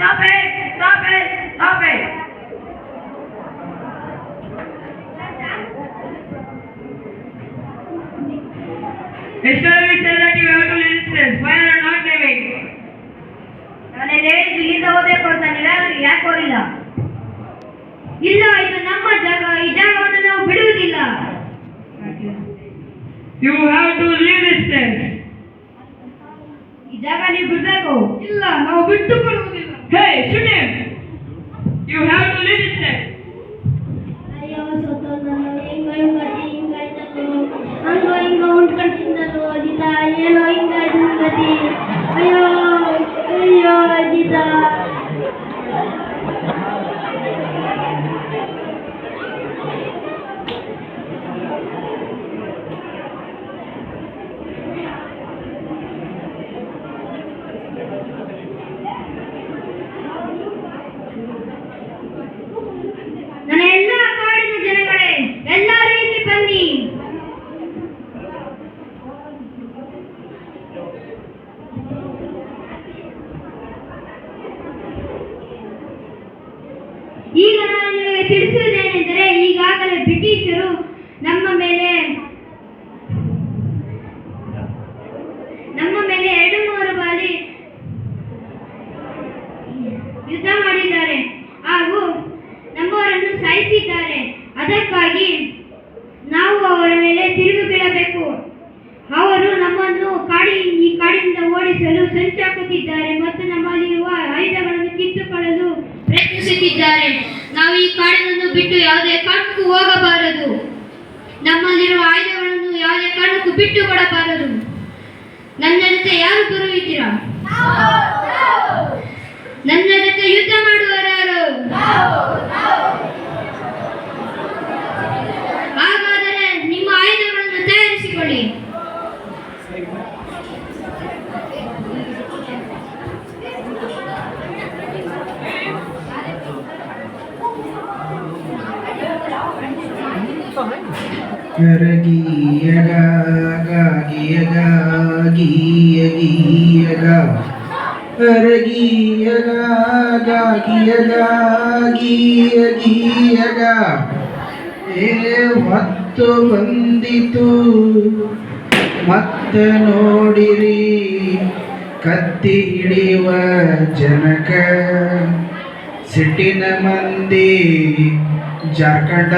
Stop it! Stop it! Stop it! Yesterday we said that you have to leave this. Why are you not leaving? ನಾನು ಹೇಳಿದ್ದು ಇಲ್ಲಿಂದ ಹೋಗ್ಬೇಕು ಅಂತ ನೀವ್ಯಾರು ಯಾಕೆ ಹೋಗಿಲ್ಲ? ಇಲ್ಲ, ಇದು ನಮ್ಮ ಜಾಗ. ಈ ಜಾಗವನ್ನು ನಾವು ಬಿಡುವುದಿಲ್ಲ. You have to leave this place. ಈ ಜಾಗ ನೀವು ಬಿಡ್ಬೇಕು. ಇಲ್ಲ, ನಾವು ಬಿಟ್ಟು ಕೊಡುವುದಿಲ್ಲ. Hey, shoot him! You have to leave this place. ಅಯ್ಯೋ ಸೋತು ನಾನು ಹಿಂಗಾಯ್ತಲ್ಲೋ, ಹಂಗ ಉಂಟ್ಕೊಂಡು ತಿಂದಲ್ಲೋ ಅಜಿತ. ಏನೋ ಹಿಂಗಾಯ್ತು ಗತಿ. ಅಯ್ಯೋ ಅಯ್ಯೋ ಅಜಿತ. ನನ್ನ ಎಲ್ಲ ಕಾಡಿನ ಜನಗಳೇ, ಎಲ್ಲರೂ ಇಲ್ಲಿ ಬನ್ನಿ. ಈಗ ನಾನು ನಿಮಗೆ ತಿಳಿಸುವುದೇನೆಂದರೆ, ಈಗಾಗಲೇ ಬ್ರಿಟಿಷರು ನಮ್ಮ ಮೇಲೆ 2-3 ಬಾರಿ ಯುದ್ಧ ಮಾಡಿದ್ದಾರೆ ಹಾಗೂ ನಮ್ಮವರನ್ನು ಸಾಯಿಸಿದ್ದಾರೆ. ಅದಕ್ಕಾಗಿ ನಾವು ಅವರ ಮೇಲೆ ತಿರುಗಿ ಬೀಳಬೇಕು. ಅವರು ನಮ್ಮನ್ನು ಈ ಕಾಡಿನಿಂದ ಓಡಿಸಲು ಸಂಚಾಕುತ್ತಿದ್ದಾರೆ ಮತ್ತು ನಮ್ಮಲ್ಲಿರುವ ಆಯುಧಗಳನ್ನು ಕಿತ್ತುಕೊಳ್ಳಲು ಪ್ರಯತ್ನಿಸುತ್ತಿದ್ದಾರೆ. ನಾವು ಈ ಕಾಡಿನನ್ನು ಬಿಟ್ಟು ಯಾವುದೇ ಕಾರಣಕ್ಕೂ ಹೋಗಬಾರದು. ನಮ್ಮಲ್ಲಿರುವ ಆಯುಧಗಳನ್ನು ಯಾವುದೇ ಕಾರಣಕ್ಕೂ ಬಿಟ್ಟು ಕೊಡಬಾರದು. ನನ್ನ ಜೊತೆ ಯಾರು ಬರುತ್ತೀರಾ? ನನ್ನ ಜೊತೆ ಯುದ್ಧ ಮಾಡುವವರಾರು? ಹಾಗಾದರೆ ನಿಮ್ಮ ಆಯುಧಗಳನ್ನು ತಯಾರಿಸಿಕೊಳ್ಳಿ. ಗೀಯಗ ಗೀಯಗ ಗೀಯಗ ಗೀಯಗ ಗೀಯಗ ಗೀಯಗ ಹೊತ್ತು ಬಂದಿತು ಮತ್ತೆ ನೋಡಿರಿ ಕತ್ತಿ ಹಿಡಿಯುವ ಜನಕ ಸಿಟ್ಟಿನ ಮಂದಿ ಜಾರ್ಖಂಡ